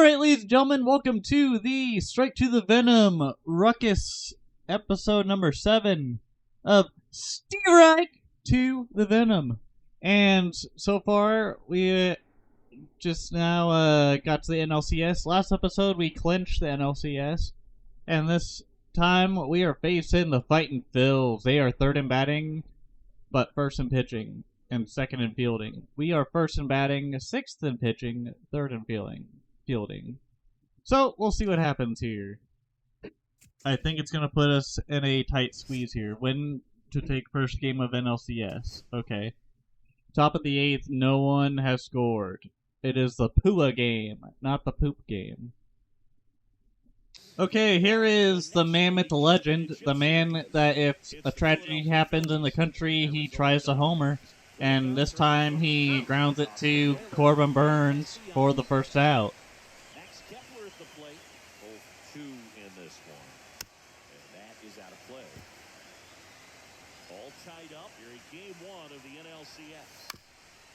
Alright, ladies and gentlemen, welcome to the Straight to the Venom Ruckus episode number 7 of Strike to the Venom. And so far, we just now got to the NLCS. Last episode, we clinched the NLCS. And this time, we are facing the Fighting Phils. They are third in batting, but first in pitching, and second in fielding. We are first in batting, sixth in pitching, third in fielding. So, we'll see what happens here. I think it's going to put us in a tight squeeze here. When to take first game of NLCS. Okay. Top of the 8th, no one has scored. It is the Pua game, not the Poop game. Okay, here is the man with the legend. The man that if a tragedy happens in the country, he tries to homer. And this time, he grounds it to Corbin Burns for the first out.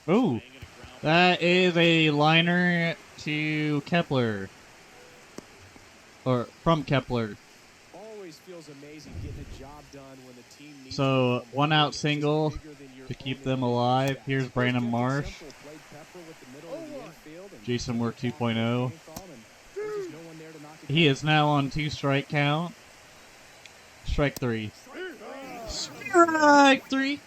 Ooh, that is a liner to Kepler. Or from Kepler. Always feels amazing getting a job done when the team needs so, one out single to keep them alive. Here's Brandon Marsh. Jason Work 2.0. He is now on 2-strike count. Strike 3. Strike 3!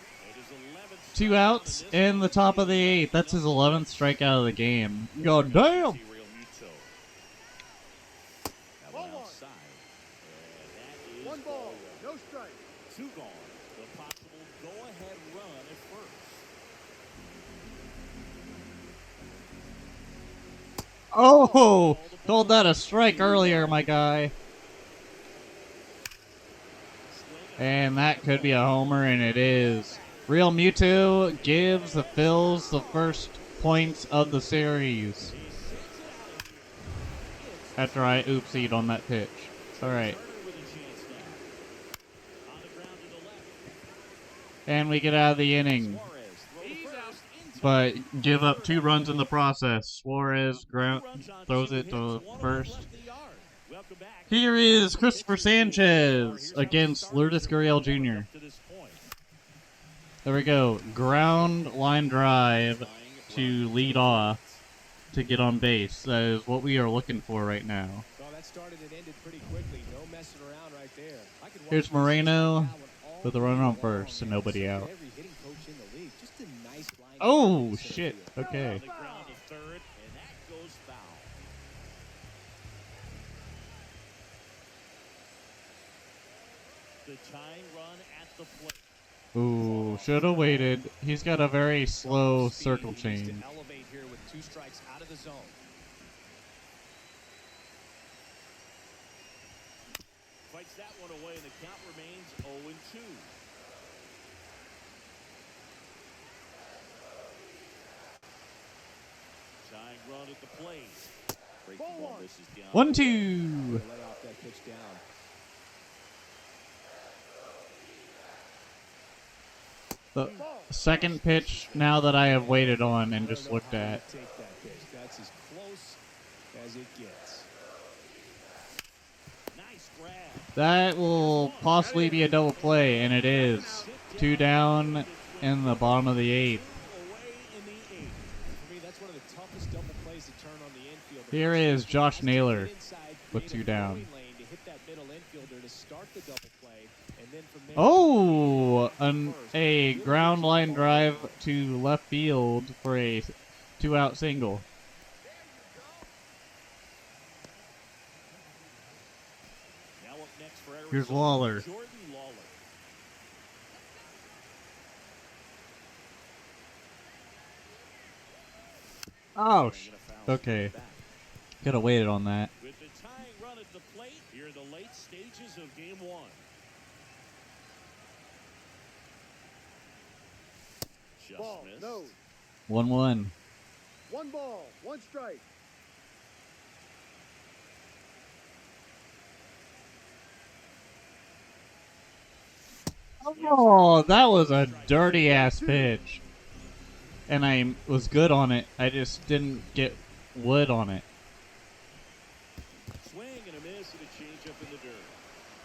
2 outs in the top of the 8th. That's his 11th strikeout of the game. God damn! One ball, no strike. 2 gone. The possible go-ahead run at first. Oh! Called that a strike earlier, my guy. And that could be a homer, and it is. Real Mewtwo gives the Phils the first points of the series. After I oopsied on that pitch. Alright. And we get out of the inning. But give up 2 runs in the process. Suarez throws it to first. Here is Christopher Sanchez against Lourdes Gurriel Jr. There we go. Ground line drive to lead off to get on base. That is what we are looking for right now. Well, that started and ended pretty quickly. No messing around right there. Here's Moreno with a runner on first and nobody out. Oh, shit. Okay. Ooh, should have waited. He's got a very slow circle change. Elevate here with 2 strikes out of the zone. Fights that one away, and the count remains 0-2. Tying run at the plate. 1-2. Lay off that pitch down. The second pitch now that I have waited on and just looked at. That's as close as it gets. Nice grab. That will possibly be a double play, and it is. 2 down in the bottom of the 8th. Here is Josh Naylor with 2 down. Oh, a ground line drive to left field for a 2-out single. Here's Lawler. Oh, okay. Could have waited on that. With the tying run at the plate, here are the late stages of game 1. 1-1. 1 ball, 1 strike. Oh, that was a dirty ass pitch. And I was good on it. I just didn't get wood on it. missing a changeup in the dirt.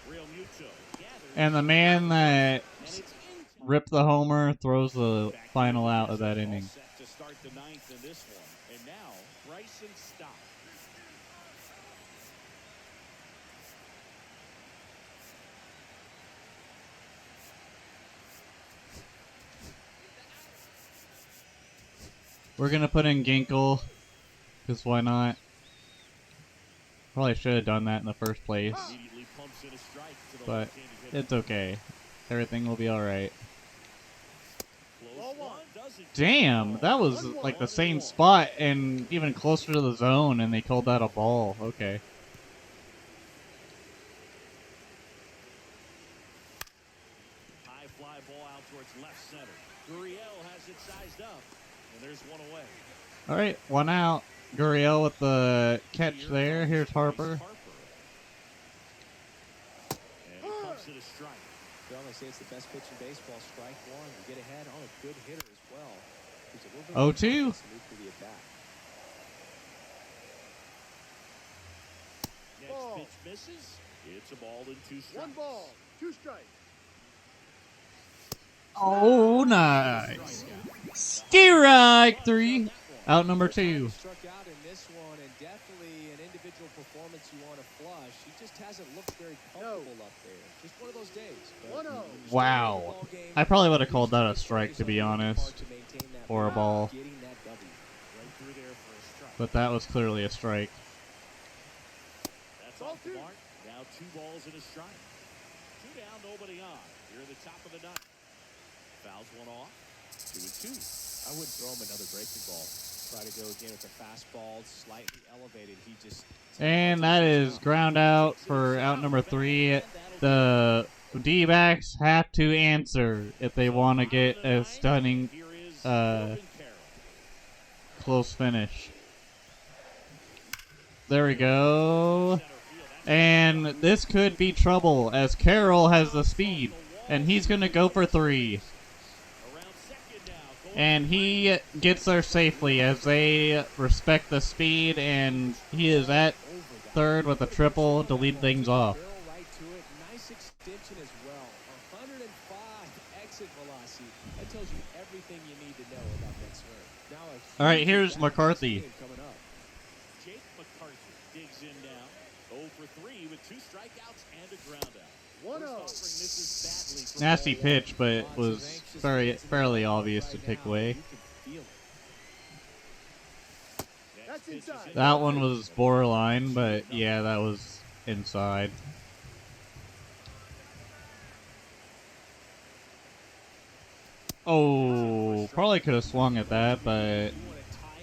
Real Muto gathers. And the man that And it's in. ripped the homer throws the final out of that inning. All set to start the ninth in this one. And now Bryson Stott. We're gonna put in Ginkle, because why not? Probably should have done that in the first place, Immediately pumps in a strike to the but left-handed hitter. it's okay. Everything will be alright. Close one, doesn't Damn, that was like the same spot and even closer to the zone, and they called that a ball. Okay. High fly ball out towards left center. Gurriel has it sized up, and there's one away. Alright, one out. Gurriel with the catch there. Here's Harper. And he pumps it a strike. Well, they say it's the best pitch in baseball. Strike one. You get ahead on a good hitter as well. Who's a little bit 0-2. more salute for the at-bat. Next pitch misses. It's a ball and two strikes. One ball, two strikes. Oh, nice. Strike three. Out number two. Struck out in this one, and definitely an individual performance you want to flush. He just hasn't looked very comfortable up there. Just one of those days. But 1-0. Wow. I probably would have called that a strike, to be honest. Or a ball. Getting that W. Right through there for a strike. But that was clearly a strike. That's off the mark. Now 2 balls and a strike. 2 down, nobody on. Here at the top of the ninth. Fouls one off. 2-2. I wouldn't throw him another breaking ball. Try to go again with the fastball, slightly elevated. He just. And that is ground out for out number 3. The D-backs have to answer if they want to get a stunning Here is Corbin Carroll. close finish. There we go. And this could be trouble as Carroll has the speed. And he's going to go for 3. Around second now. And he gets there safely as they respect the speed. And he is at third with a triple to lead things off. Barrel right to it. Nice extension as well. 105 exit velocity. That tells you everything you need to know about that swing. Now All right, here's McCarthy. coming up. Jake McCarthy digs in now. 0 for 3 with 2 strikeouts and a ground out. 1-0. Nasty pitch, but it was fairly obvious to take away. That's inside. That one was borderline, but yeah, that was inside. Oh, probably could have swung at that, but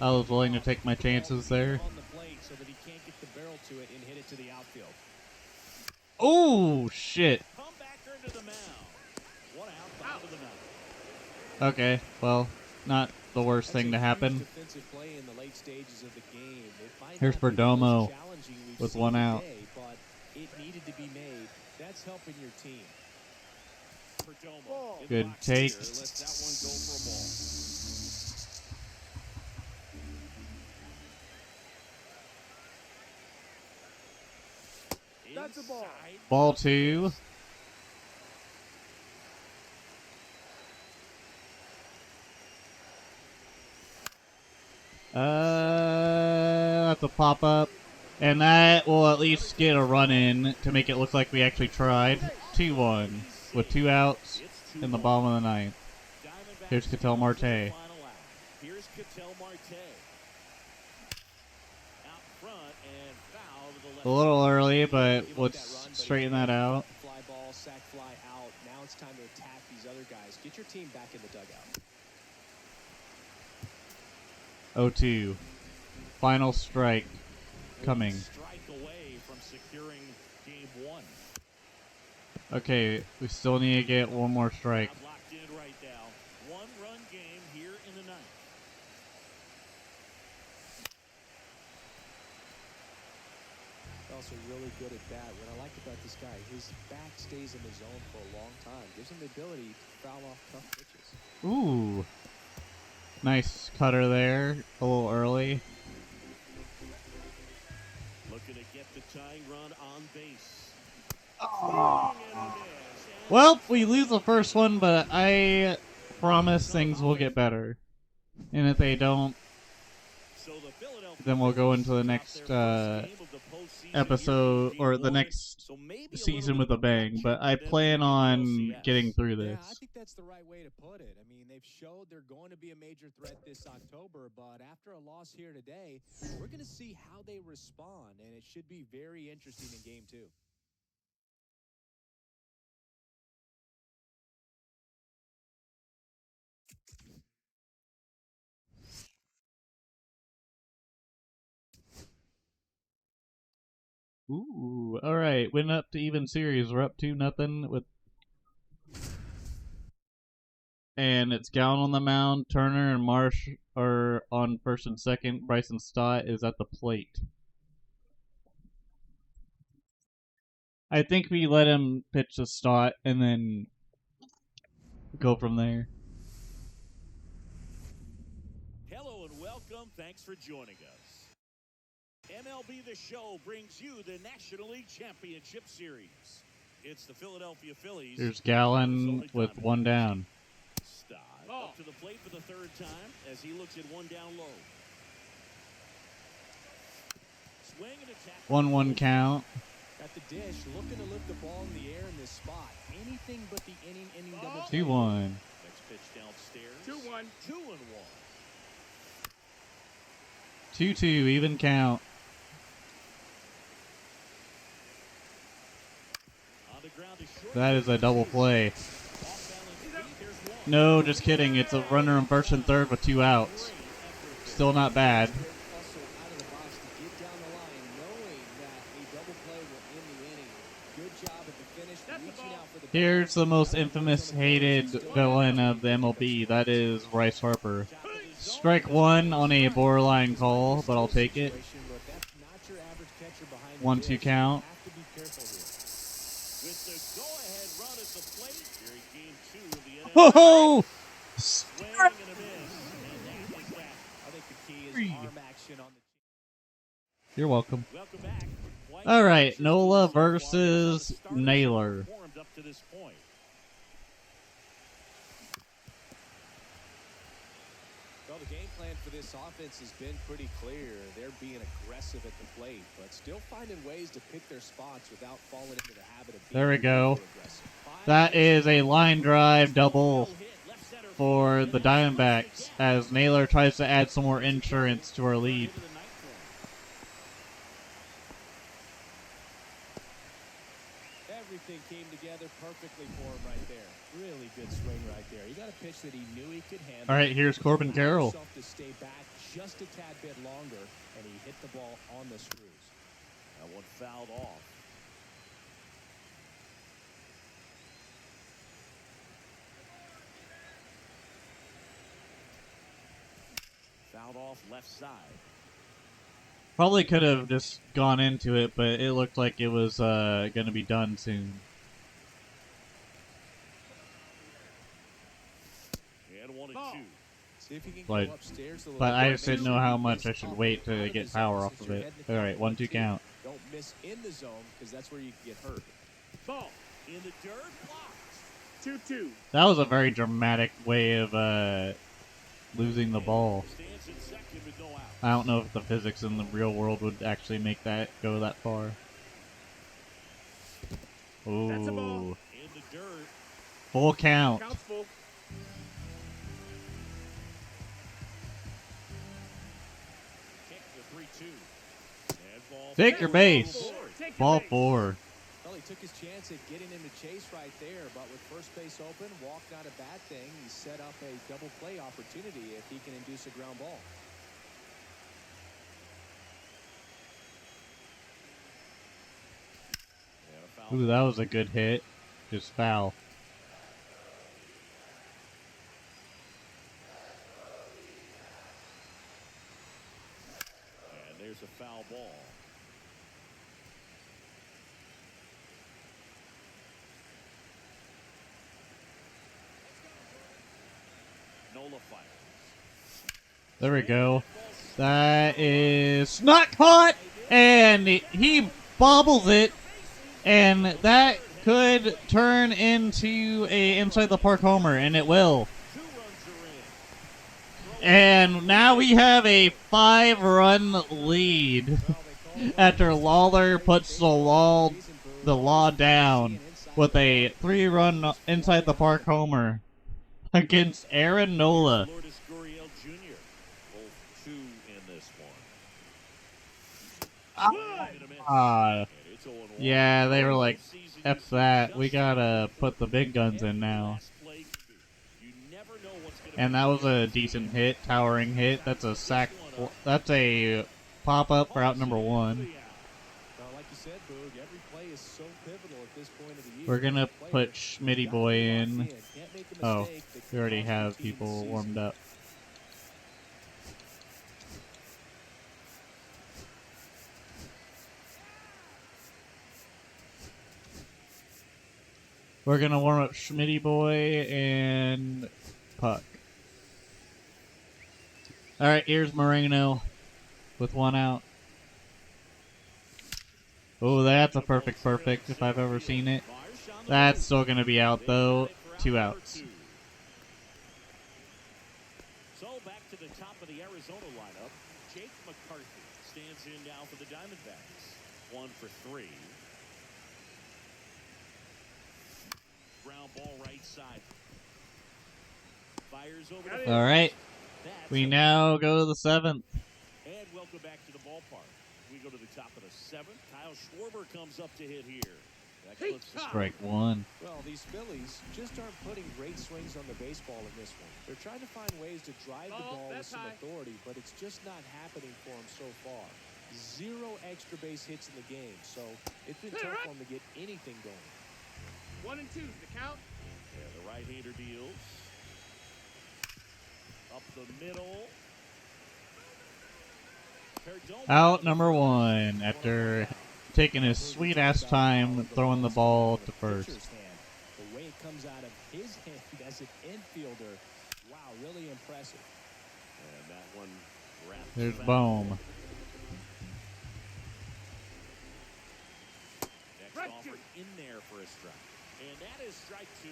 I was willing to take my chances there. On the plate so that he can't get the barrel to it and hit it to the outfield. Oh, shit. Comebacker to the mound. 1 out, bottom of the ninth. Okay, well, not the worst thing to happen. Defensive play in the late stages of the game. It might Here's not be the Perdomo most challenging we've with seen 1 out. today, but it needed to be made. That's helping your team. Perdomo Ball. in the Good box take. here. Lets that one go for a ball. That's a ball. Inside. Ball 2. That's a pop-up. And that will at least get a run in to make it look like we actually tried. 2-1 with 2 outs It's in the 2-1. bottom of the ninth. Diamondbacks Here's Ketel Marte. final out. Here's Ketel Marte. Out front and foul to the left. A little early, but He let's let that run, but straighten he that out. Fly ball, sack fly out. Now it's time to attack these other guys. Get your team back in the dugout. 0-2. Final strike coming. Strike away from securing game 1. Okay, we still need to get one more strike. I'm locked in right now. 1-run game here in the ninth. Also really good at bat. What I like about this guy, his back stays in the zone for a long time. Gives him the ability to foul off tough pitches. Ooh. Nice cutter there. A little early. Looking gonna get the tying run on base. Well, we lose the first one, but I promise things will get better. And if they don't, So the Philadelphia then we'll go into the Phillies next drop their first game of the postseason episode here or in the Game next one. So maybe season little with a bit of bang. gut But check I for them plan in the on LCS. getting through Yeah, I this. think that's the right way to put it. I mean, they've showed they're going to be a major threat this October, but after a loss here today, we're going to see how they respond, and it should be very interesting in Game 2. Ooh, all right. Went up to even series. We're up 2-0 with, and it's Gallen on the mound. Turner and Marsh are on first and second. Bryson Stott is at the plate. I think we let him pitch to Stott and then go from there. Hello and welcome. Thanks for joining us. MLB The Show brings you the National League Championship Series. It's the Philadelphia Phillies. Here's Gallen with one down. Stott up to the plate for the third time as he looks at one down low. Swing and attack. 1-1 count. At the dish, looking to lift the ball in the air in this spot. Anything but the inning double. 2-1. Next pitch downstairs. 2-1. 2-1. 2-2, even count. On the ground is short. That is a double play. Off balance feet. There's one. No, just kidding. It's a runner on first and third with 2 outs. Still not bad. Hustle out of the box to get down the line, knowing that a double play will end the inning. Good job at the finish, reaching out for the Here's the most infamous hated villain of the MLB. That is Bryce Harper. Strike one on a borderline call, but I'll take it. 1-2 count. With the go-ahead run at the plate here in Game 2 of the Ho NFL. ho! Swing and a miss. And that is that. I think the key is arm action on the. You're welcome. Welcome back. Quite All right, interesting Nola so far as how the versus starters Naylor. have performed up to this point. Well, the game plan for this offense has been pretty clear. They're being aggressive at the plate, but still finding ways to pick their spots without falling into the habit of being There we go. too aggressive. That is a line drive double for the Diamondbacks as Naylor tries to add some more insurance to our lead. Everything came together perfectly for him right there. Really good swing right there. He got a pitch that he knew he could handle. All right, here's Corbin Carroll. Himself to stay back just a tad bit longer, and he hit the ball on the screws. That one fouled off. Fouled off left side. Probably could have just gone into it, but it looked like it was going to be done soon. And 1-2. See if he can Like, go upstairs a little but bit. I just didn't know how Make much sure I he should gets wait to out get the power zone off since of you're it. heading to All right, count 1-2 count. Don't miss in the zone because that's where you can get hurt. Ball in the dirt, blocked. 2-2. That was a very dramatic way of losing the ball. Stands in second with no out. I don't know if the physics in the real world would actually make that go that far. That's a ball. Ooh, In the dirt. full count. Count's full. Kick the 3-2. And ball Take your four. base. Take your Ball base. 4. Well, he took his chance at getting into chase right there, but with first base open, walk not a bad thing. He set up a double play opportunity if he can induce a ground ball. And a foul. Ooh, that was a good hit. Just foul. And there's a foul ball. Nola fires. There we go. That is not caught. And he bobbles it, and that could turn into a inside the park homer, and it will. And now we have a 5-run lead after Lawler puts the law down with a 3-run inside the park homer against Aaron Nola. Yeah, they were like, F that, we gotta put the big guns in now. And that was a decent hit, towering hit. That's a sack, that's a pop-up for out number 1. We're gonna put Schmitty Boy in. Oh, we already have people warmed up. We're gonna warm up Schmitty Boy and Puck. Alright, here's Moreno with 1 out. Oh, that's a perfect if I've ever seen it. That's still gonna be out though. 2 outs. So back to the top of the Arizona lineup. Jake McCarthy stands in now for the Diamondbacks. 1 for 3. Ground ball right side. Fires over the All right. We now go to the 7th. And welcome back to the ballpark. We go to the top of the 7th. Kyle Schwarber comes up to hit here. That clips the Strike 1. Well, these Phillies just aren't putting great swings on the baseball in this one. They're trying to find ways to drive the ball with some authority, but it's just not happening for them so far. 0 extra base hits in the game, so it's been tough for them to get anything going. 1 and 2, the count. Yeah, the right-hander deals. Up the middle. Out number 1 after taking his sweet-ass time throwing the ball to first. The way it comes out of his hand as an infielder, wow, really impressive. And that one wrapped. There's Bohm. Next offer in there for a strike. And that is strike 2.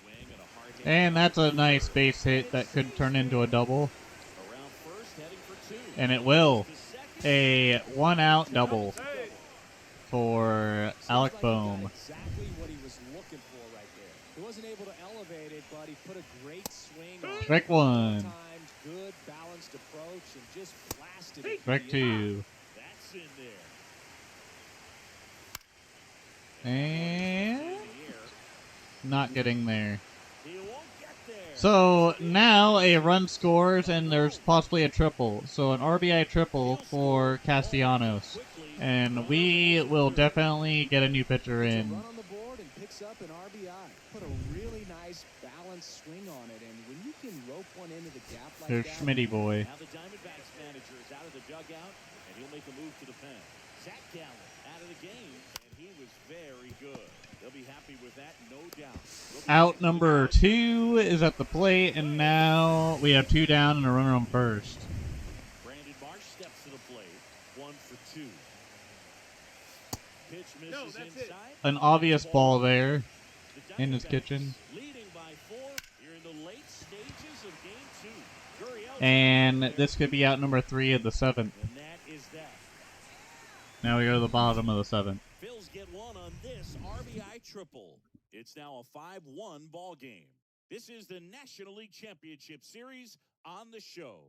Swing and a hard hit. And that's a nice base hit that could turn into a double. Around first, heading for 2. And it will. A 1-out double for Alec Bohm. Exactly what he was looking for right there. He wasn't able to elevate it, but he put a great swing on Strike 1. Good balanced approach and just blasted it. Strike 2. That's in there. And not getting there. He won't get there. So now a run scores and there's possibly a triple. So an RBI triple for Castellanos. And we will definitely get a new pitcher in. Run on the board and picks up an RBI. Put a really nice balanced swing on it, and when you can rope one into the gap like There's that. Schmitty Boy. Now the Diamondbacks manager is out of the dugout, and he'll make a move to the pen. Zach Gallen out of the game, and he was very good. They'll be happy with that, no doubt. Out number 2 is at the plate, and now we have 2 down and a runner on first. Brandon Marsh steps to the plate. 1 for 2. Pitch misses inside. An obvious ball there in his kitchen. Leading by 4 here in the late stages of game 2. Gurriel And this could be out number 3 of the 7th. and that is that. Now we go to the bottom of the 7th. Phils get 1 on this RBI triple. It's now a 5-1 ball game. This is the National League Championship Series on the show.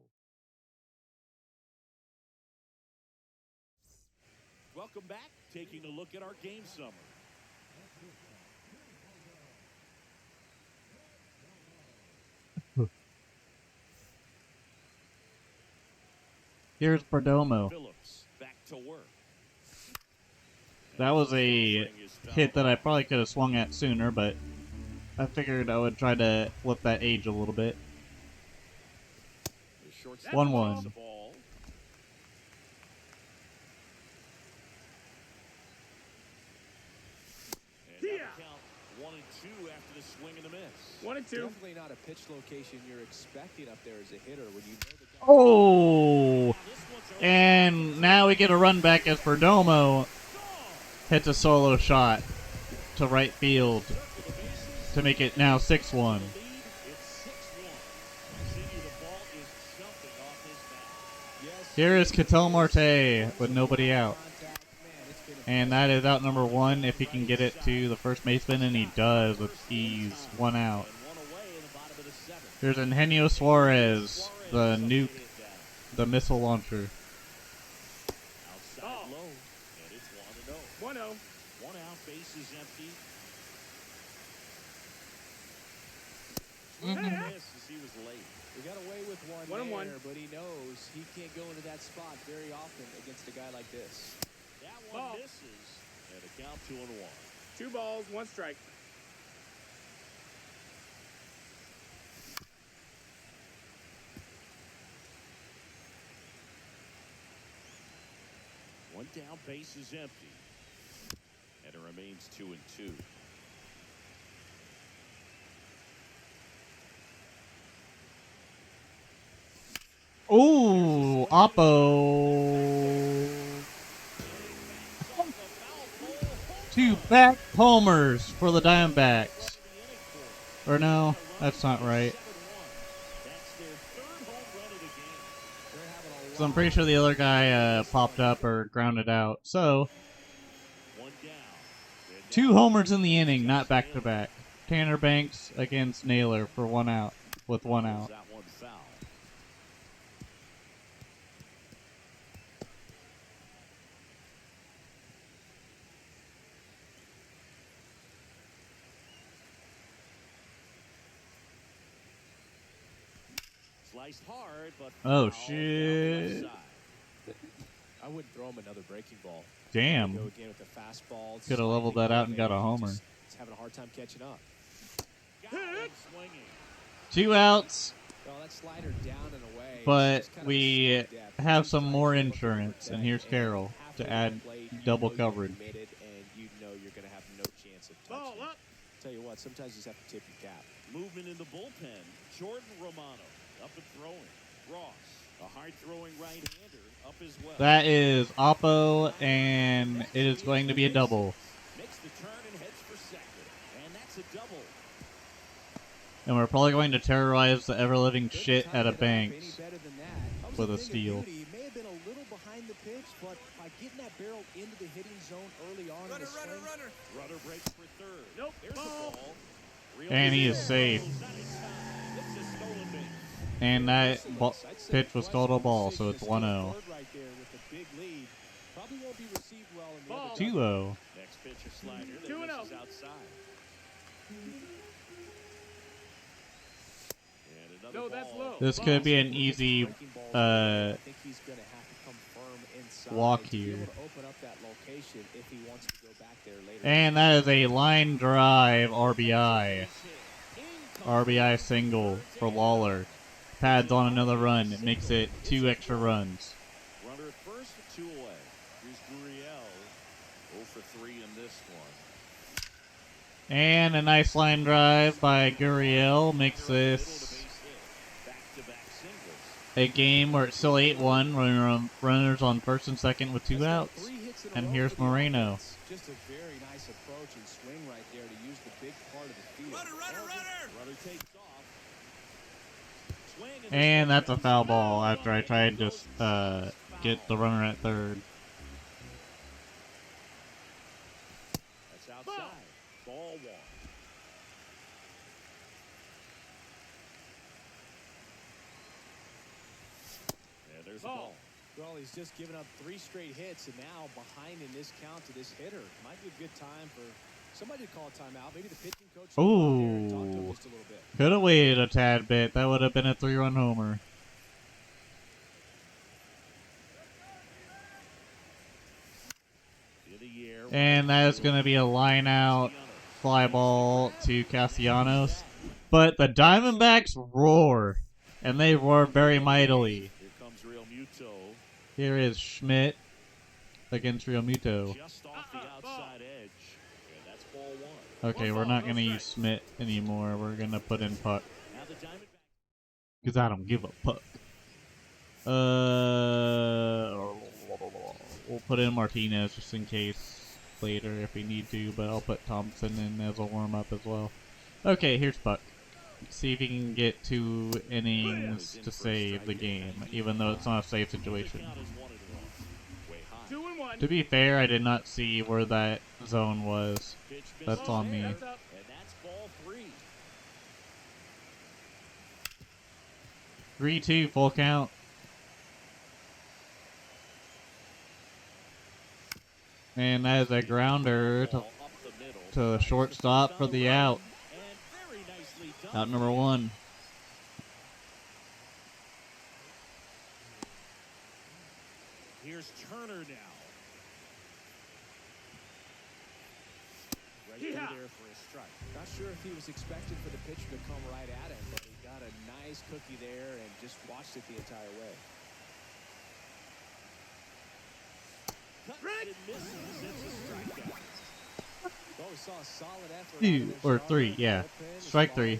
Welcome back. Taking a look at our game summary. Here's Perdomo. Phillips back to work. That was a hit that I probably could have swung at sooner, but I figured I would try to flip that age a little bit. 1-1. And now the count 1 and 2 after the swing and the miss. 1 and 2. Definitely not a pitch location you're expecting up there as a hitter when you know the guy. Oh! And now we get a run back as Perdomo hits a solo shot to right field to make it now 6-1. Here is Ketel Marte with nobody out. And that is out number 1 if he can get it to the first baseman, and he does with ease. 1 out. Here's Eugenio Suarez, the nuke, the missile launcher. Outside low, and it's 1-0. 1-0. 1 out, base is empty. Swing and a miss as he was late. He got away with one 1-1. there, but he knows he can't go into that spot very often against a guy like this. That one Ball. misses, and a count 2-1. 2 balls, 1 strike. One down, base is empty, and it remains 2-2. Ooh, Oppo. 2 back homers for the Diamondbacks. Or no, that's not right. That's their 3rd home run of the game. They're having a So I'm pretty sure the other guy popped up or grounded out. So, 1 down. 2 homers in the inning, not back-to-back. Tanner Banks against Naylor for 1 out, with 1 out. That one foul. Sliced hard, but Oh, foul down the shit. left side. I wouldn't throw him anher breaking ball. Damn. Go again with the fastball. Could have leveled that out and got a homer. He's having a hard time catching up. Got him swinging. 2 outs, Well, that slider down and away. but It's just kind of we a slow depth. have some Sometimes more you look over insurance, that and here's Carroll halfway to add the plate, you double know you're coverage. committed, and you know you're going to have no chance of Ball touching it. up. Tell you what, sometimes you just have to tip your cap. Movement in the bullpen. Jordan Romano up and throwing. Ross, a hard-throwing right-hander, up as well. That is Oppo, and it is going to be a double. Makes the turn and heads for second. And that's a double. And we're probably going to terrorize the ever-living Couldn't shit time out it of up Banks. any better than that. That was with the a thing of steal. beauty. He may have been a little behind the pitch, but by getting that barrel into the hitting zone early on in the swing, Runner breaks for third. Nope. There's Ball. the ball. And he is safe. It's a stolen base. And that I'd say pitch was called a ball, so it's Weston 1-0. third right there with a big lead. Probably won't be received well in the Ball. other 2-0. Next pitch, a slider that 2-0. misses outside. And another No, that's ball. low. This could be an easy breaking balls. uh, I think he's going to have to come firm inside walk to be here. able to open up that location if he wants to go back there later. And that is a line drive RBI. RBI single for Lawler. Pads on another run. It makes it 2 extra runs. Runner at first, 2 away. Here's Gurriel. 0 for 3 in this one. And a nice line drive by Gurriel makes this Back-to-back singles. a game where it's still 8-1. Runners on first and second with 2 outs. Three hits in a And row here's for the Moreno. offense. Just a very nice approach and swing right there to use the big part of the field. Runner takes off. Swing And that's a foul ball after I tried to get the runner at third. That's outside. Ball 1. And there's the ball. Well, he's just given up 3 straight hits, and now behind in this count to this hitter. Might be a good time for somebody to call a timeout. Maybe the pitching coach will go out there and talk to him Ooh. just a little bit. Could have waited a tad bit. That would have been a 3-run homer. In the air. And that is going to be a line out fly ball to Castellanos. But the Diamondbacks roar. And they roar very mightily. Here comes Real Muto. Here is Schmidt against Real Muto. Just off the outside edge. And that's ball 1. Okay, we're not gonna use Smith anymore. We're gonna put in Puck. Because I don't give a puck. We'll put in Martinez just in case later if we need to, but I'll put Thompson in as a warm-up as well. Okay, here's Puck. See if he can get 2 innings to save the game, even though it's not a safe situation. 2-1. To be fair, I did not see where that zone was. That's on me. And that's ball 3. 3-2, full count. And that is a grounder to the shortstop for the out. Out number 1. Here's Turner now. Right through there for a strike. Not sure if he was expecting for the pitcher to come right at him, but he got a nice cookie there and just watched it the entire way. Cut and misses. It's a strikeout. Well, we saw a solid effort. 2 or 3, yeah. Strike 3.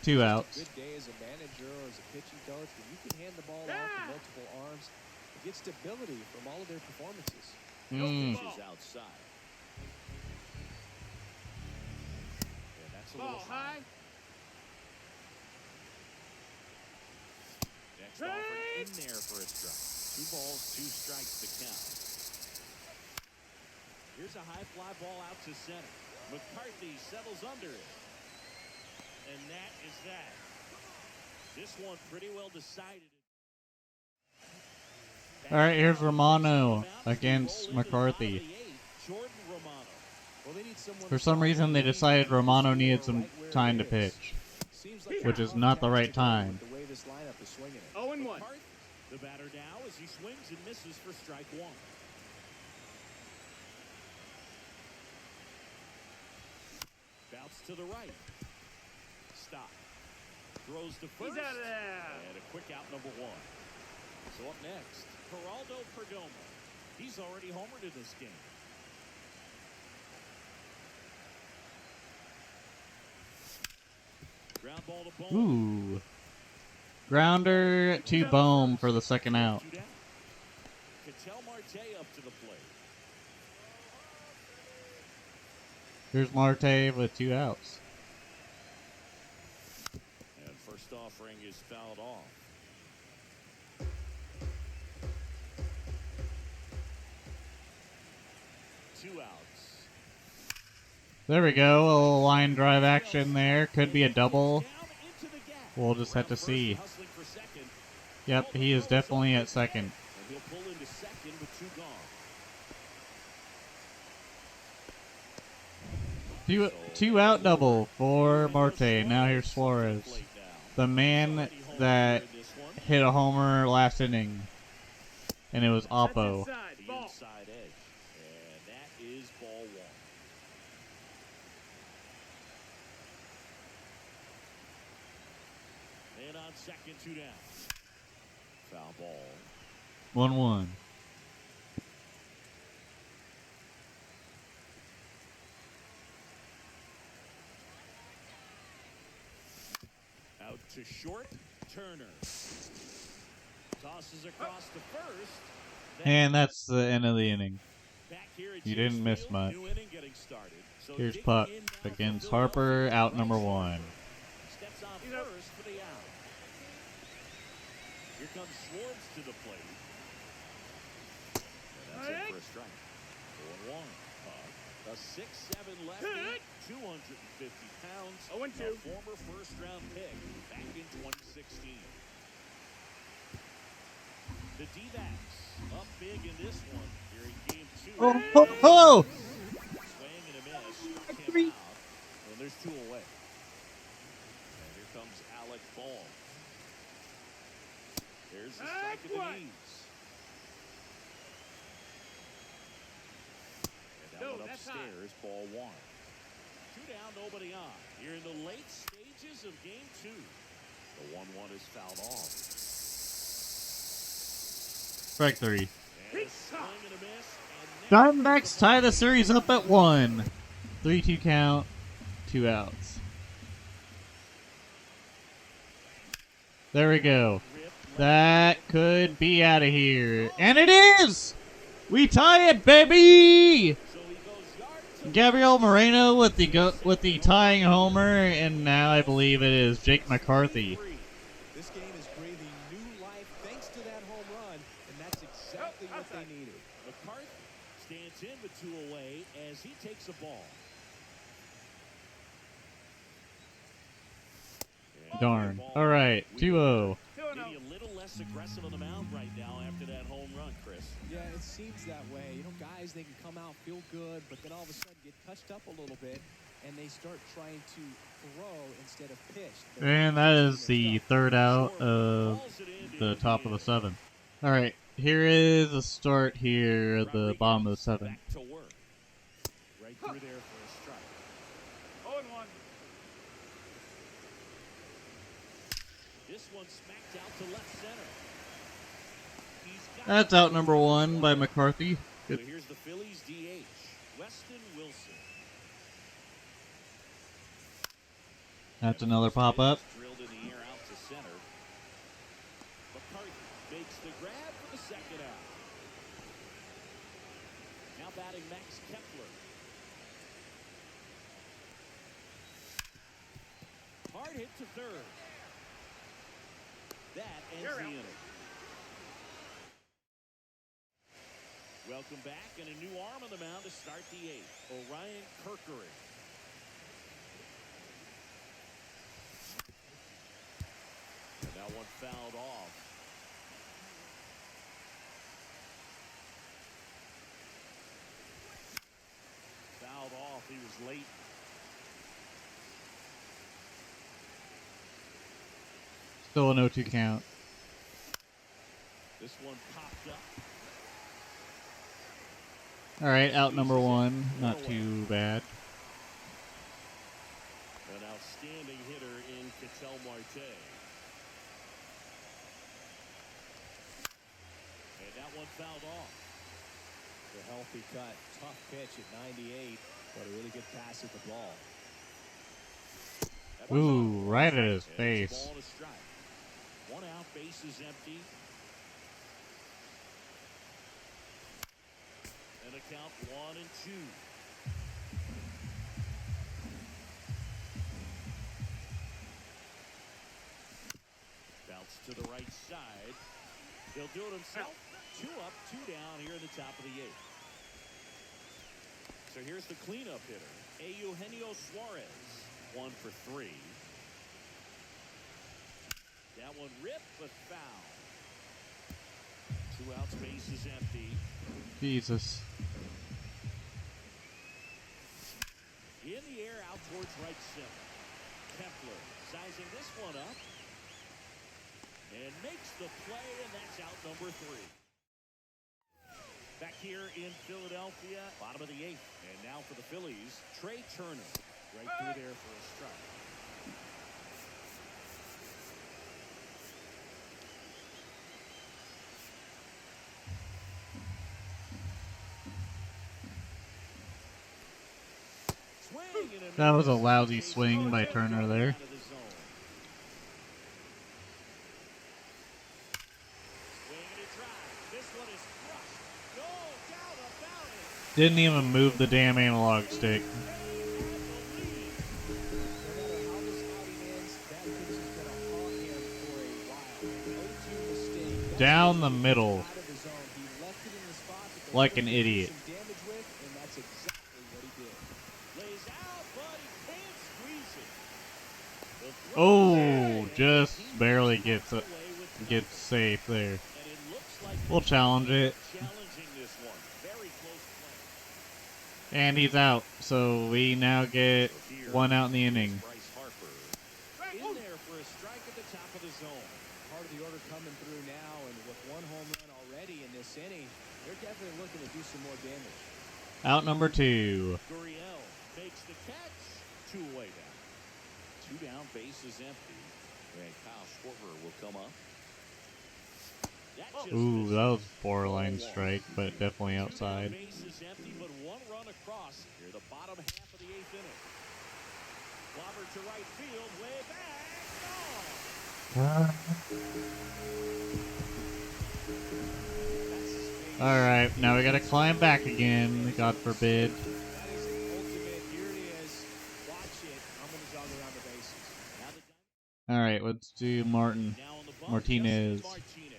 2 outs. Good day as a manager or as a pitching coach, when you can hand the ball off to multiple arms, you get stability from all of their performances. Pitches outside. Yeah, that's a Ball little high. Next offering in there for a strike. 2 balls, 2 strikes to count. Here's a high fly ball out to center. McCarthy settles under it. And that is that. This one pretty well decided. Alright, here's Romano against McCarthy. Jordan Romano. Well, they need someone For some reason, they decided Romano needed some time to pitch, which is not the right time. The way this lineup is swinging it. 0-1. The batter now as he swings and misses for strike 1. Bounce to the right. Stop. Throws to first. He's out of there. And a quick out number 1. So up next, Geraldo Perdomo. He's already homered in this game. Ground ball to Bohm. Ooh. Grounder to Bohm for the second out. Ketel Marte up to the plate. Here's Marte with 2 outs. And first offering is fouled off. Two outs. There we go. A little line drive action there. Could be a double. Down into the gap. We'll just have to see. Hustling for second. Yep, he is definitely at second. And he'll pull into second with 2 gone. Two out double for Marte. Now here's Suarez, the man that hit a homer last inning, and it was Oppo. The inside edge. And that is ball 1. And on second, 2 down. Foul ball. 1-1. Out to short, Turner. Tosses across to first. And that's the end of the inning. Back here at You didn't Chase miss Field, much. new inning getting started. So Here's digging Puck in now for against Philadelphia. Harper, out number 1. Steps on first for the out. Here comes Schwartz to the plate. And that's it for a strike. 0-1. A 6'7" lefty, 250 pounds. 0-2. A former first-round pick back in 2016. The D-backs up big in this one here in game 2. Oh! Swing and a miss. Came out. And there's 2 away. And here comes Alec Ball. There's the strike at the knees. And that one upstairs, ball 1. 2 down, nobody on. You're in the late stages of game 2. The 1-1 is fouled off. Strike 3. And a swing and a miss. And now Diamondbacks tie the series up at 1. 3-2 count. 2 outs. There we go. That could be out of here. And it is! We tie it, baby! Gabriel Moreno with the tying homer, and now I believe it is Jake McCarthy. This game is breathing new life thanks to that home run, and that's exactly what they needed. McCarthy stands in with 2 away as he takes a ball. Darn. All right, 2-0. Maybe a little less aggressive on the mound right now after that home run, Chris. Yeah, it seems that way. You know, guys, they can come out, feel good, but then all of a sudden get touched up a little bit, and they start trying to throw instead of pitch. And that is the 3rd out of the top of the 7th. All right, here is a start here at the bottom of the 7th. Back to work. Right through there for a strike. 0-1. This one smacked out to left center. That's out number 1 by McCarthy. So Good. here's the Phillies DH, Weston Wilson. That's another pop-up. Drilled in the air out to center. McCarthy makes the grab for the second out. Now batting Max Kepler. Hard hit to third. That ends the inning. Welcome back, and a new arm on the mound to start the 8th, Orion Kirkering. And that one fouled off. Fouled off, he was late. Still an 0-2 count. This one popped up. All right, out number 1. Not too bad. An outstanding hitter in Ketel Marte. And that one fouled off. The healthy cut, tough pitch at 98, but a really good pass at the ball. Ooh, right at his face. Ball to strike. 1 out, base is empty. And a count 1-2. Bounce to the right side. He'll do it himself. 2 up, 2 down here in the top of the 8th. So here's the cleanup hitter, Eugenio Suarez. 1 for 3. That one ripped, but foul. 2 outs, base is empty. Jesus. In the air, out towards right center. Kepler sizing this one up. And makes the play, and that's out number 3. Back here in Philadelphia, bottom of the 8th. And now for the Phillies, Trey Turner. Right through there for a strike. That was a lousy swing by Turner there. Didn't even move the damn analog stick. Down the middle. Like an idiot. Oh, just barely gets safe there. We'll challenge it. And he's out, so we now get 1 out in the inning. In there for a strike at the top of the zone. Part of the order coming through now, and with 1 home run already in this inning, they're definitely looking to do some more damage. Out number 2. Gurriel makes the catch. 2 away down. 2 down, base is empty. And Kyle Schwarber will come up. Ooh, that was a borderline strike, but definitely outside. Base is empty, but 1 run across here, the bottom half of the 8th inning. Clobber to right field, way back. Oh. Alright, now we gotta climb back again, God forbid. That is an ultimate. Here it is. Watch it. I'm going to jog around the bases. Alright, let's do Martin. Now on the bump, Martinez. Justin Martinez.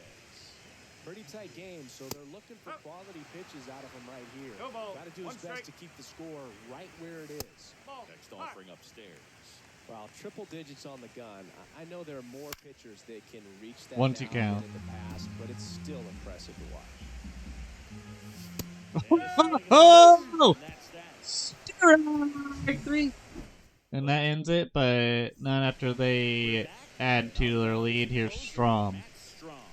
Pretty tight game, so they're looking for quality pitches out of him right here. Go ball. Got to do his One best to keep the score right where it is. Next offering upstairs. Well, triple digits on the gun. I know there are more pitchers that can reach that 1-2 now count. than in the past, but it's still impressive to watch. Oh! That's that. Strike 3! And that ends it, but not after they add to their lead. Here's Strom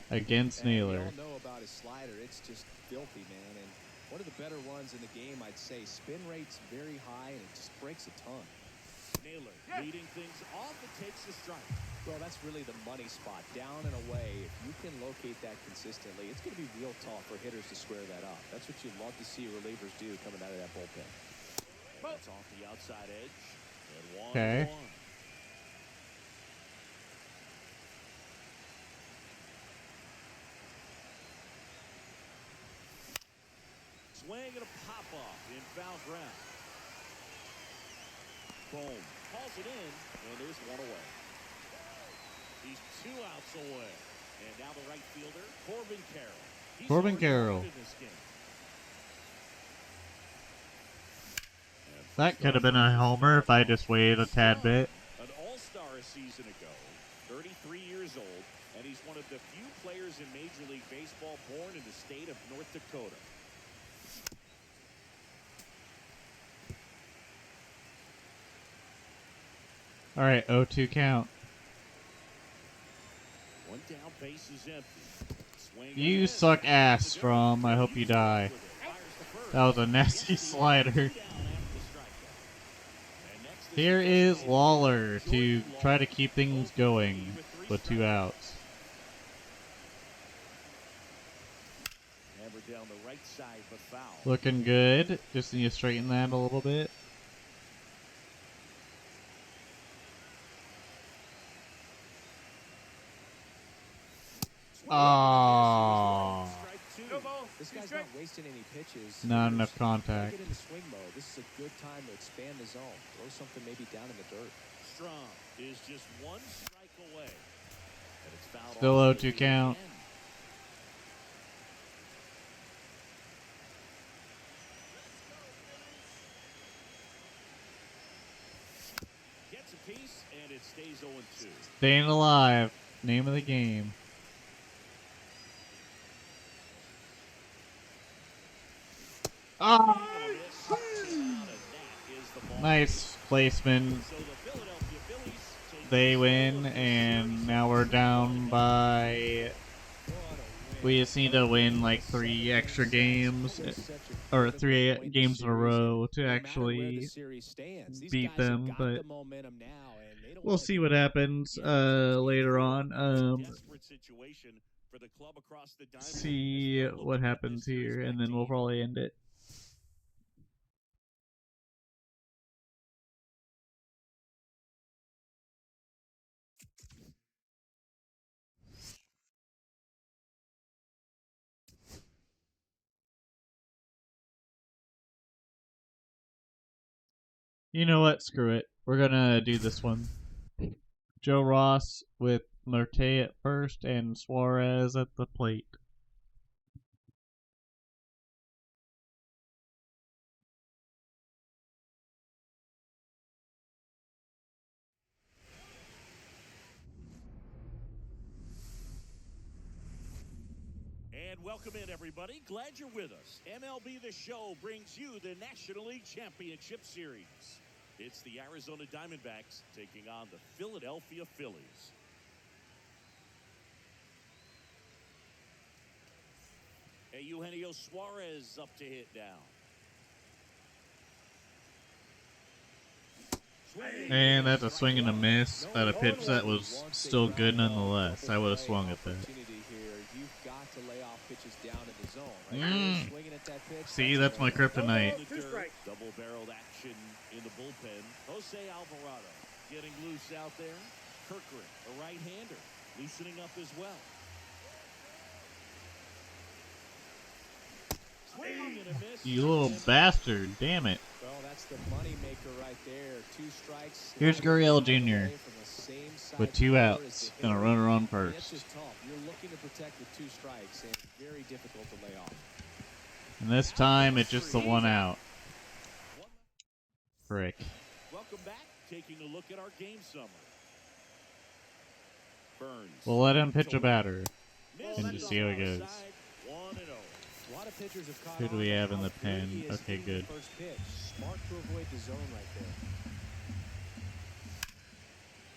against Naylor. We all know about his slider. It's just filthy, man. And one of the better ones in the game, I'd say. Spin rate's very high, and it just breaks a ton. Naylor leading things off. It takes the strike. Well, that's really the money spot. Down and away, if you can locate that consistently, it's going to be real tough for hitters to square that up. That's what you love to see relievers do coming out of that bullpen. That's off the outside edge. And 1-1. Okay. Swing and a pop-off in foul ground. Boom. Calls it in, and there's one away. He's 2 outs away. And now the right fielder, Corbin Carroll. He's Corbin already Carroll. started this game. That could have been a homer if I just waited a tad bit. An all-star a season ago, 33 years old, and he's one of the few players in Major League Baseball born in the state of North Dakota. Alright, 0-2 count. One down, base is empty. Swing You and suck miss. ass, Strom. I hope you die. That was a nasty slider. Here is Lawler to try to keep things going with 2 outs. Hammered down the right side, but foul. Looking good. Just need to straighten that a little bit. Oh, Go ball. This guy's not wasting any pitches. not enough contact. Get into swing mode. This is a good time to expand the zone. Throw something maybe down in the dirt. Strong is just 1 strike away. And it's fouled Still off 0-2 at the count. end. Gets a piece, and it stays 0-2. Staying alive. Name of the game. Oh, nice placement. So the Philadelphia Phillies take They win, and now we're down by... We just need to win like 3 extra games, or 3 games in a row to actually beat them, but we'll see what happens later on. desperate situation for the club across the diamond. See what happens here, and then we'll probably end it. You know what? Screw it. We're gonna do this one. Joe Ross with Marte at first and Suarez at the plate. And welcome in, everybody. Glad you're with us. MLB The Show brings you the National League Championship Series. It's the Arizona Diamondbacks taking on the Philadelphia Phillies. Hey, Eugenio Suarez up to hit now. And that's a swing and a miss at a pitch that was still good nonetheless. I would have swung at that. See, that's my kryptonite. Double-barreled action in the bullpen. Jose Alvarado. getting loose out there. Kirkland, a right-hander, loosening up as well. Swing and a miss. You little bastard. Damn it. Well, that's the money maker right there. 2 strikes. Here's Gurriel Jr. with 2 outs and a runner on That's first. just tough. You're looking to protect with 2 strikes, and very difficult to lay off. And this time it's just the 1 out. Frick. Welcome back. Taking a look at our game summary. Burns. We'll let him pitch a batter and just see how it goes. 1-0. A lot of pitchers have caught Who do we on have to in the how good he pen? is Okay, in the good. first pitch. Smart to avoid the zone right there.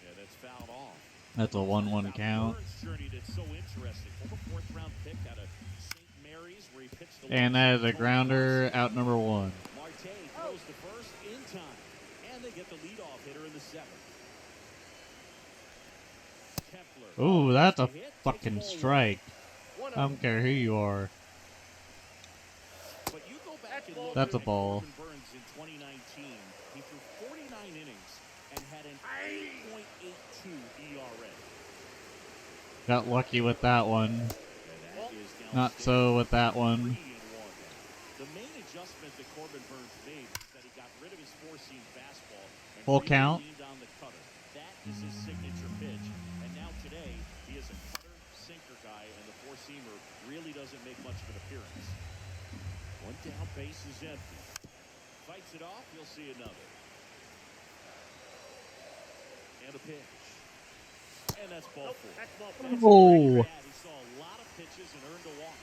Yeah, that's fouled off. That's a 1-1 count. Burns' journey that's so interesting. Former 4th-round pick out of St. Mary's, where he pitched the And that is a grounder, out number 1. Marte throws to first in time, and they get the leadoff hitter in the 7th. Kepler. Ooh, that's a fucking strike. I don't care who you are. But you go back and look That's a at ball. Corbin Burns in 2019. He threw 49 innings and had an 8.82 ERA. Got lucky with that one. And that is Not downstairs. so with that one. 3-1. The main adjustment that Corbin Burns made is that he got rid of his 4-seam fastball and Full really count. leaned on the cutter. That is his signature pitch. And now today, he is a cutter sinker guy, and the 4-seamer really doesn't make much of an appearance. 1 down, base is empty. Fights it off, you'll see another. And a pitch. And that's ball 4. That's ball That's 4. Oh. He saw a lot of pitches and earned a walk.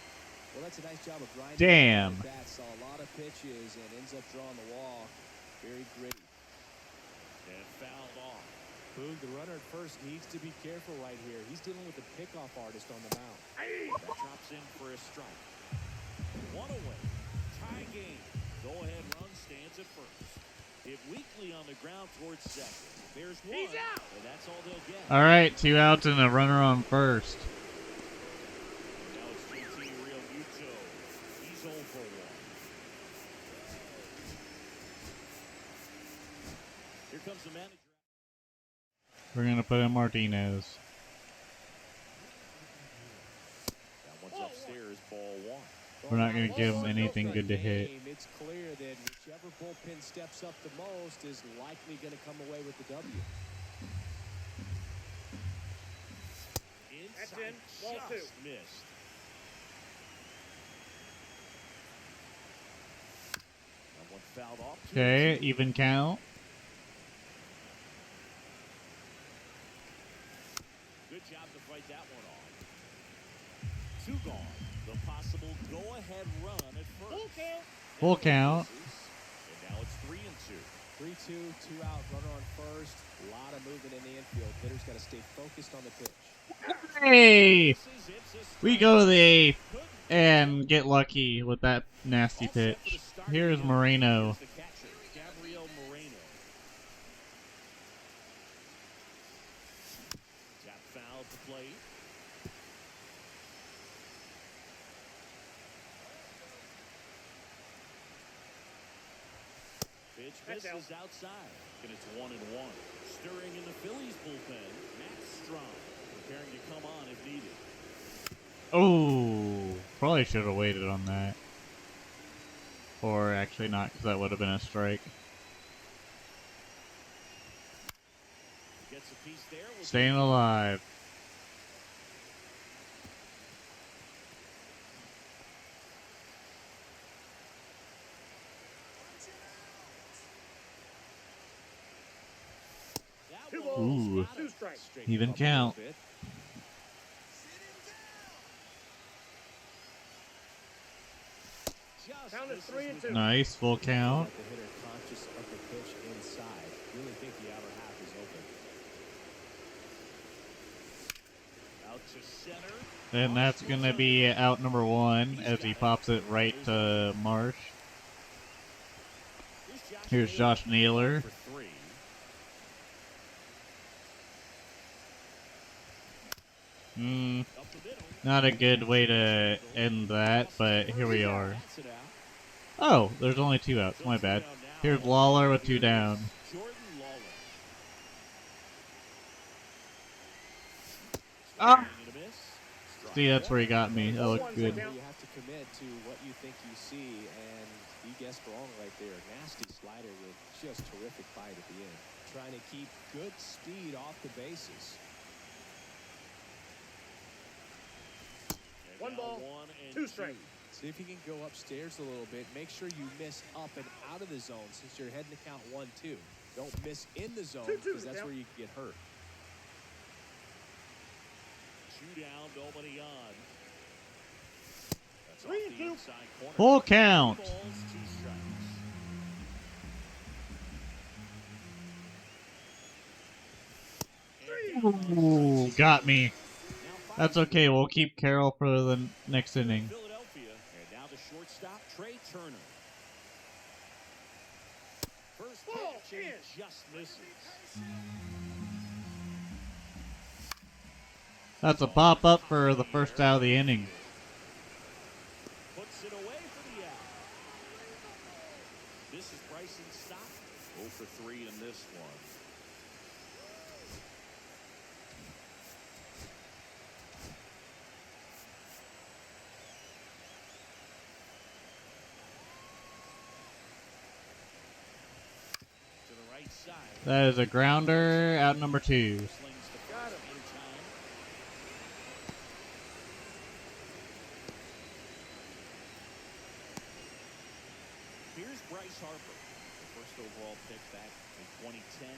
Well, that's a nice job of grinding. Damn. That saw a lot of pitches and ends up drawing the walk. Very gritty. And fouled off. Boog, the runner at first needs to be careful right here. He's dealing with the pickoff artist on the mound. That drops in for a strike. 1 away. Tie game. Go ahead run stands at first. Hit weakly on the ground towards second. There's 1. He's out. And that's all they'll get. All right, 2 outs and a runner on first. Now it's JT Real Muto. He's 0 for 1. Here comes the manager. We're gonna put in Martinez. That one's upstairs, ball 1. We're not gonna give him anything good to hit. It's clear that whichever bullpen steps up the most is likely going to come away with the W. Inside, in. Ball just 2. missed. That one fouled off. Okay, even count. Good job to fight that one off. 2 gone. The possible go-ahead run at first. Full count. And now it's 3-2. 3-2, 2 out, runner on first. A lot of movement in the infield. Hitter's got to stay focused on the pitch. Hey! It's a We go to the 8th and get lucky with that nasty all set for the pitch. start Here's of the Moreno. Here's the catcher, Gabriel Moreno. Tap foul to plate. Pitch That's misses outside, and it's 1-1. Stirring in the Phillies bullpen, Matt Strom preparing to come on if needed. Oh, probably should have waited on that. Or actually not, because that would have been a strike. Gets a piece there. Staying alive. That 2 one balls, Ooh. 2 strikes. straight Even up a count. bit. Just Count is misses 3 and with 2. Nice, full count. The hitter conscious of the pitch inside. Really think the outer half is open. out to center. And that's going to be out number 1 as he pops it right to Marsh. Here's Josh Naylor. For 3. Up the middle. Not a good way to end that, but here we are. Oh, there's only 2 outs. My bad. Here's Lawler with 2 down. Jordan Lawler. Ah! Swing and a miss. Strike See, that's one. where he got me. That looked good. You have to commit to what you think you see, and he guessed wrong right there. Nasty slider with just terrific bite at the end. Trying to keep good speed off the bases. And One now ball, 1 and 2 strikes. See if you can go upstairs a little bit. Make sure you miss up and out of the zone since you're heading to count 1-2. Don't miss in the zone 2-2 because that's count. where you can get hurt. 2 down, nobody on. That's off 3-2. the inside corner. Full count. 2 balls, 2 strikes. Ooh, got me. That's okay. We'll keep Carroll for the next inning. Philadelphia. And now the shortstop, Trey Turner. First Ball pitch and in. just misses. That's a pop up for the first out of the inning. Puts it away for the out. This is Bryson's stop. 0 for 3 in this one. To the right side. That is a grounder, out number 2. Slings the first in time. Here's Bryce Harper, the first overall pick back in 2010.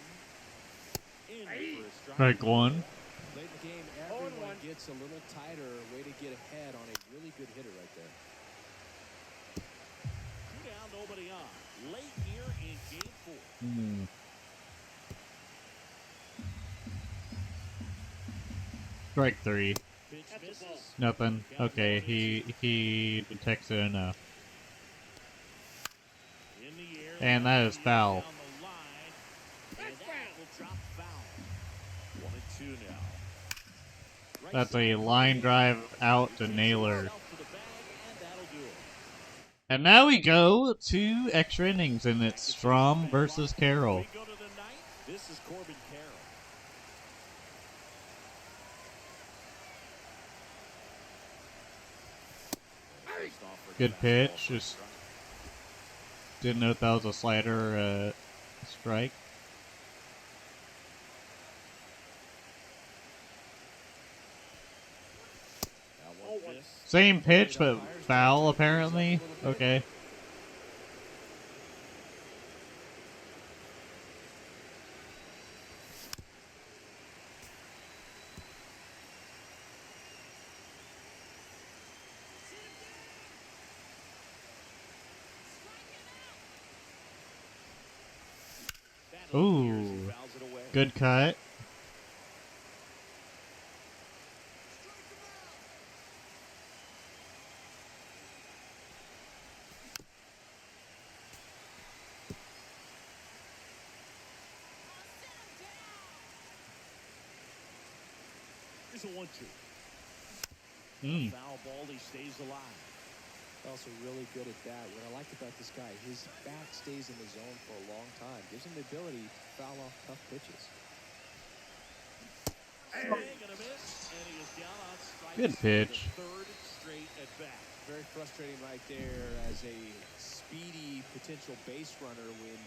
In for a strike. Strike 1. Late in the game, 0-1. everyone gets a little tighter. Way to get ahead on a really good hitter right there. 2 down, nobody on. Late here in game 4. Strike 3. Pitch That's a misses. ball. Nothing. Okay, he detects it enough. In the air. And that is foul. Down the line, and that will drop foul. 1 and 2 now. Right That's side. a line drive out to Naylor. Out to the bag, and that'll do it. And now we go to extra innings, and it's Strom versus Carroll. We go to the ninth. This is Corbin Carroll. First off for the Good fastball pitch. for a Just strike. didn't know if that was a slider or a strike. That one missed. Same pitch, but foul apparently. Okay. That appears he Ooh. fouls it away. Good cut. Here's a 1-2. Mm. Foul ball, he stays alive. Also really good at that. What I like about this guy, his bat stays in the zone for a long time. Gives him the ability to foul off tough pitches. Swing and a miss, and he is down on strikes. Good pitch. For the third straight at bat. Very frustrating right there as a speedy potential base runner when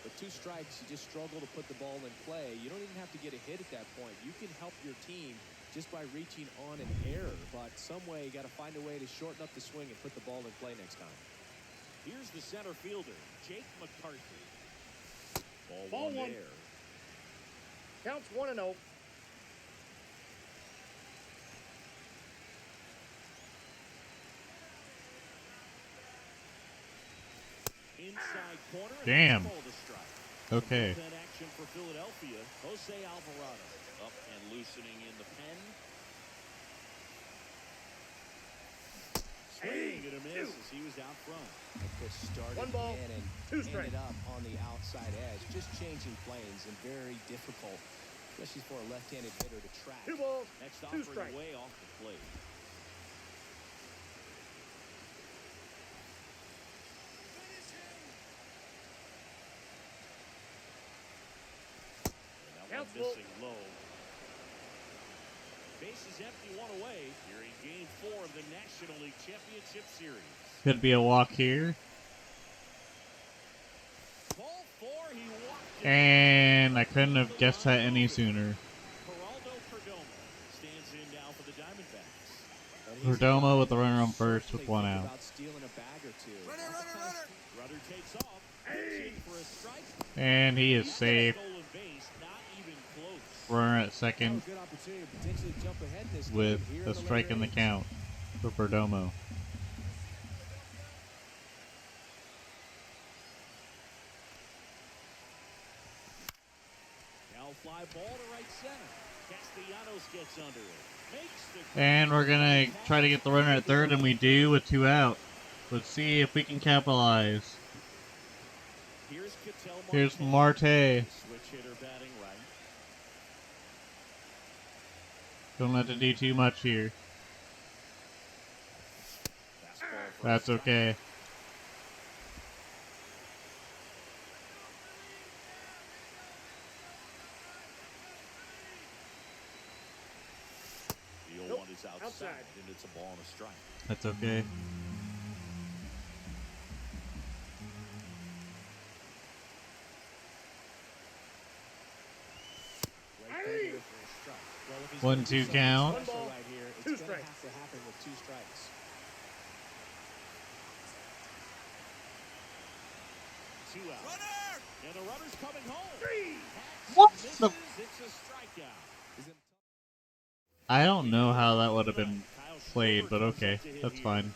with 2 strikes you just struggle to put the ball in play. You don't even have to get a hit at that point. You can help your team just by reaching on an error, but some way you got to find a way to shorten up the swing and put the ball in play next time. Here's the center fielder, Jake McCarthy. Ball one one. there. Counts 1 and 0. Inside corner. and Damn. that's a ball to strike. Okay. Bullpen action for Philadelphia. Jose Alvarado up and loosening in the pen. Swing and a miss as he was out front. Pitch started 1 ball, in and 2 strikes. ended up on the outside edge. Just changing planes and very difficult, especially for a left-handed hitter to track. 2 balls, Next 2 offering strikes. way off the plate. And that one Counts full. missing low. Base is empty, one away. Here in Game 4 of the National League Championship Series. Could be a walk here. Ball 4, he walked it. And I couldn't have guessed that any sooner. Geraldo Perdomo stands in now for the Diamondbacks. Perdomo with the runner on first with one out. About stealing a bag or two. Rudder takes off. Hey. For a strike. And he is safe. Stolen base, not even close. Runner at second Good opportunity to potentially jump ahead in this with game here a in the strike later in the innings. count for Perdomo. Now fly ball to right center. Castellanos gets under it. Makes the And we're going to try to get the runner at third, and we do with 2 out. Let's see if we can capitalize. Here's Marte. Switch hitter batting right. Don't have to do too much here. Fastball for a That's strike. okay. The 0-1 is outside, and it's a ball and a strike. That's okay. Right there for a strike. Well, if he's 1-2 gonna do something count. special right here, it's 2 gonna strikes. have to happen with 2 strikes. 2 out. And the runner's coming home. What Misses, the? it's a strikeout. I don't know how that would have been played, but okay. That's fine.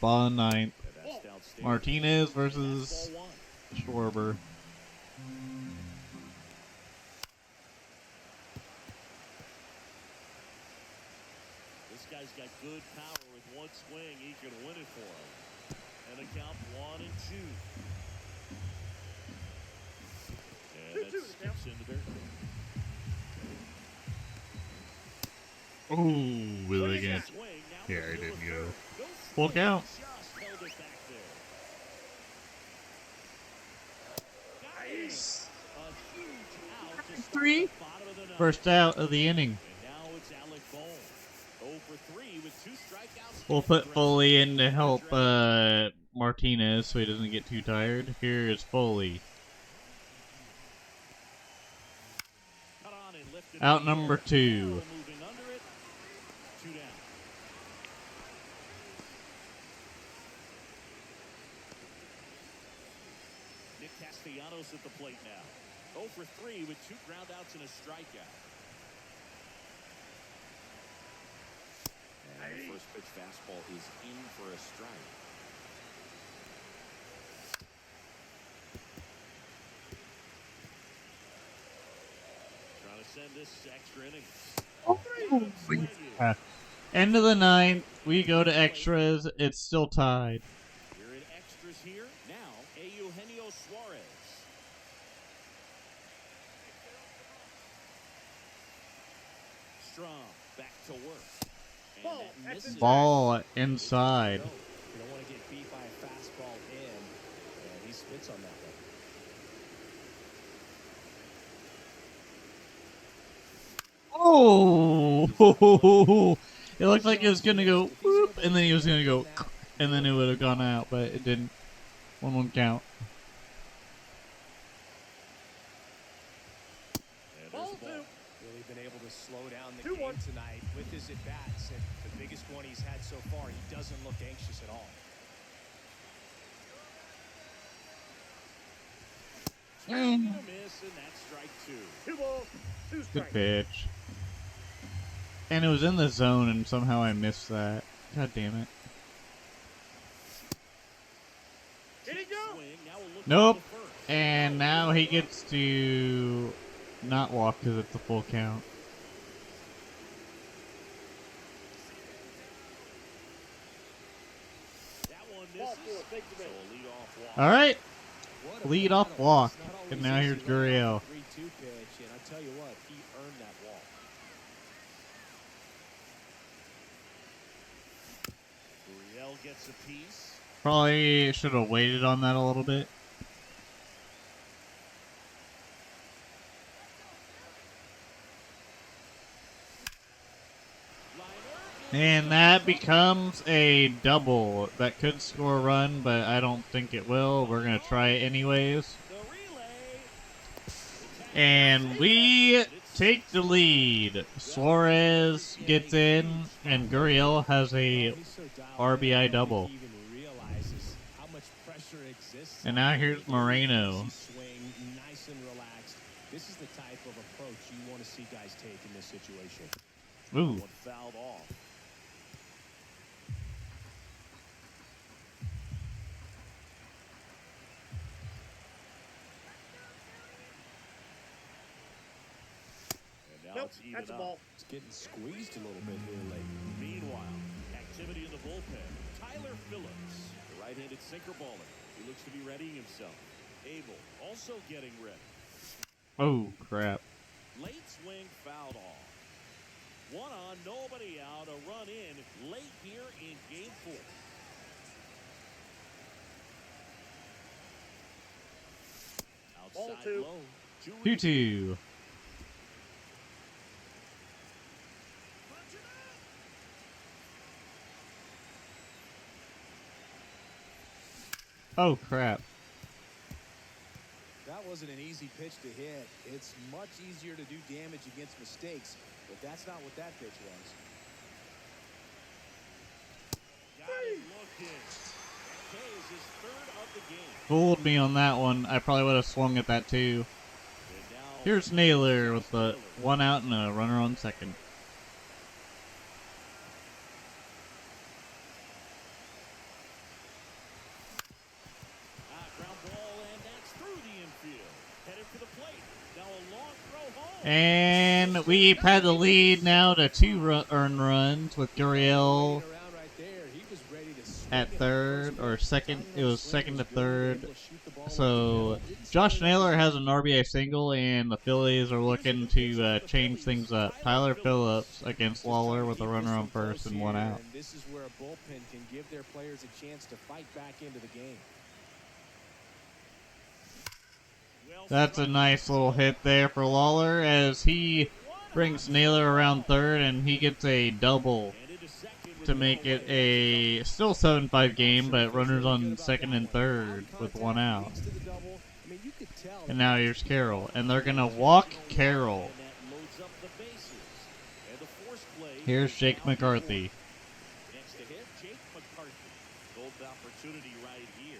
Ball in ninth. That's outstanding. Martinez versus Ball 1. Schwarber. This guy's got good power. With one swing, he can win it for him. And the count 1-2. And that 2-2 skips in the dirt. Ooh, really good. Swing, now Here, I into didn't a go. third. Full count. Just held it back there. Got it. A huge out to start 3. the bottom of the ninth. First out of the inning. And now it's Alec Bohm. 0 for 3 with 2 strikeouts. We'll put Foley in to help Martinez so he doesn't get too tired. Here is Foley. Cut on and lifted Out in the number air. 2. Moving under it. 2 down. Nick Castellanos at the plate now. 0 for 3 with 2 groundouts and a strikeout. And the first pitch fastball is in for a strike. Trying to send this extra inning. End of the ninth. We go to extras. It's still tied. We're in extras here. Now, Eugenio Suarez. Strom back to work. And Ball, that misses. Ball inside. You don't want to get beat by a fastball in, and he spits on that one. Oh! It looked like it was going to go whoop, and then he was going to go, and then it would have gone out, but it didn't. 1-1 count. And there's Ball the 2. Really been able to slow down the 2-1. game tonight with his at-bats, and the biggest one he's had so far, he doesn't look anxious at all. Swing and a miss, and that's strike 2. 2 balls, 2 Good strikes. pitch. And it was in the zone, and somehow I missed that. God damn it. Did he go? Swing, now we'll look Nope. at the first. And now he gets to not walk because it's a full count. That one Ball misses. 4, take the So base. a leadoff walk. All right. What a Lead off battle. walk. It's not always And now easy here's running off Gurriel. the 3-2 pitch, and I tell you what, he earned that walk. Gurriel gets a piece. Probably should have waited on that a little bit. And that becomes a double. That could score a run, but I don't think it will. We're going to try it anyways. And we take the lead. Suarez gets in, and Gurriel has a RBI double. And now here's Moreno. Nice and relaxed. This is the type of approach you want to see guys take in this situation. Ooh. Fouled off. And now Nope, it's even that's a up. ball. It's getting squeezed a little bit here late. Meanwhile, activity in the bullpen. Tyler Phillips, the right-handed sinker baller. He looks to be readying himself. Abel also getting ready. Oh, crap. Late swing fouled off. One on, nobody out. A run in late here in game 4. Ball Outside 2. low. 2-2. Oh, crap. That wasn't an easy pitch to hit. It's much easier to do damage against mistakes, but that's not what that pitch was. Got it looking. K is his 3rd of the game. Fooled me on that one. I probably would have swung at that too. And now Here's Naylor with the 1 out and a runner on second. ground ball, and that's through the infield. Headed for the plate. Now a long throw home. And we've had the lead now to 2 earned runs with Gurriel at third or second. It was second to third. So Josh Naylor has an RBI single, and the Phillies are looking to change things up. Tyler Phillips against Lawler with a runner on first and 1 out. This is where a bullpen can give their players a chance to fight back into the game. That's a nice little hit there for Lawler as he brings Naylor around third, and he gets a double to make it a still 7-5 game, but runners on second and third with 1 out. And now here's Carroll, and they're going to walk Carroll. Here's Jake McCarthy. Next to hit, Jake McCarthy. Gold opportunity right here.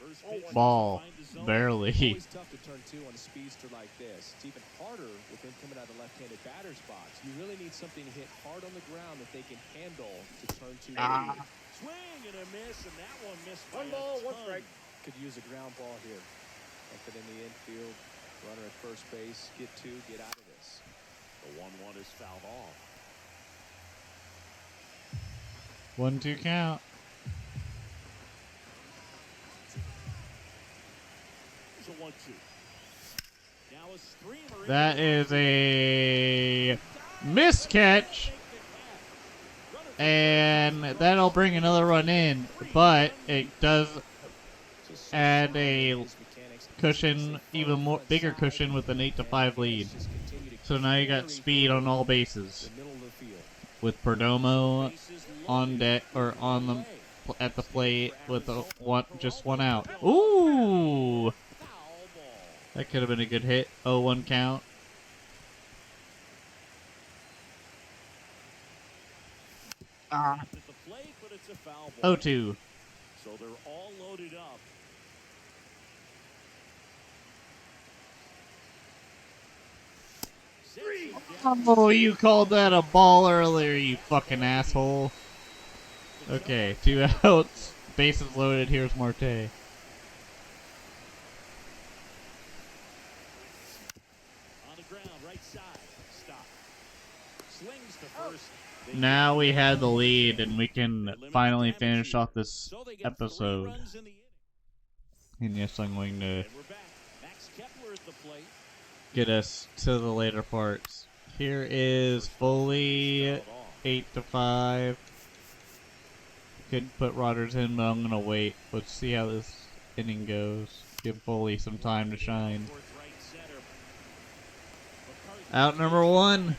First pitch Ball. find the zone. Barely. Always tough to turn 2 on a speedster like this. It's even harder with him coming out of the left-handed batter's box. You really need something to hit hard on the ground that they can handle to turn 2. Swing and a miss, and that one missed by 1 ball, 1 a ton. strike. Could use a ground ball here. Up it in the infield. Runner at first base. Get 2. Get out of this. The 1-1 is fouled off. 1-2 count. It's a 1-2. Now a streamer. That is a miscatch, and that'll bring another run in, but it does add a cushion, even more bigger cushion with an 8-5 lead. So now you got speed on all bases with Perdomo on deck or on the at the plate with just 1 out. Ooh, that could have been a good hit. 0-1 count. At the plate, but it's a foul ball. 0-2. So they're all loaded up. Oh, you called that a ball earlier, you fucking asshole. Okay, 2 outs. Bases loaded. Here's Marte. On the ground, right side. Stop. Slings to first. Now we have the lead, and we can finally finish off this episode. And yes, I'm going to get us to the later parts. Here is Foley, 8-5. Could put Rodgers in, but I'm going to wait. Let's see how this inning goes. Give Foley some time to shine. Out number 1.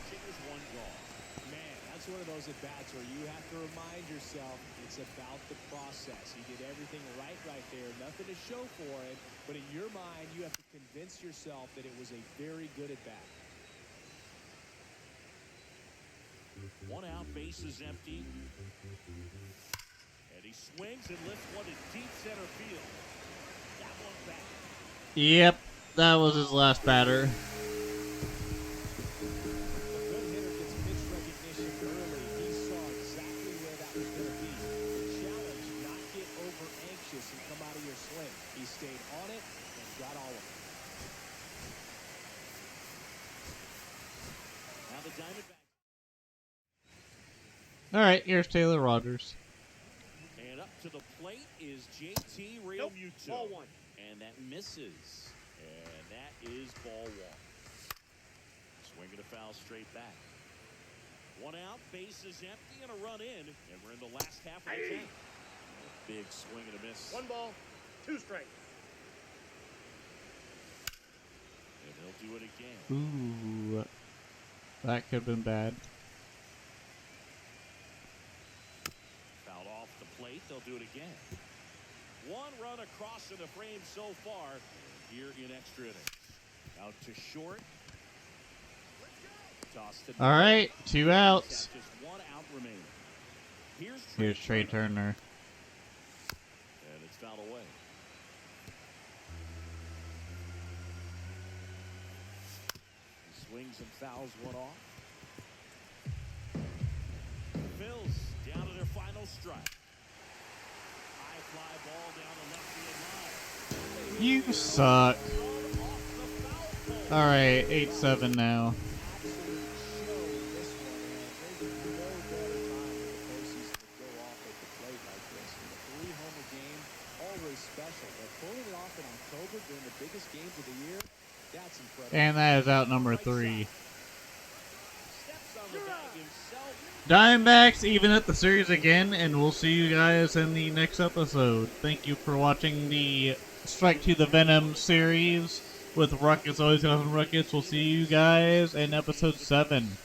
those at-bats where you have to remind yourself it's about the process. He did everything right there. Nothing to show for it, but in your mind, you have to convince yourself that it was a very good at-bat. 1 out, bases empty. And he swings and lifts one to deep center field. That one back. Yep, that was his last batter. He stayed on it and got all of it. Now the Diamondbacks. All right, here's Taylor Rogers. And up to the plate is JT Realmuto. Ball 1. And that misses. And that is ball 1. Swinging a foul straight back. 1 out, bases empty, and a run in. And we're in the last half of the 10th. Big swing and a miss. 1 ball, 2 strikes. And they'll do it again. Ooh, that could have been bad. Fouled off the plate. They'll do it again. 1 run across in the frame so far here in extra innings. Out to short. Toss to All right, 2 outs. just 1 out remaining. Here's Trey Turner. And it's fouled away. He swings and fouls 1 off. Phil's down to their final strike. High fly ball down the left field line. You suck. All right, 8-7 now. During the biggest games of the year, that's incredible. And that is out number 3. Diamondbacks even up the series again, and we'll see you guys in the next episode. Thank you for watching the Strike to the Venom series with Ruckus. Always awesome Ruckus. We'll see you guys in episode 7.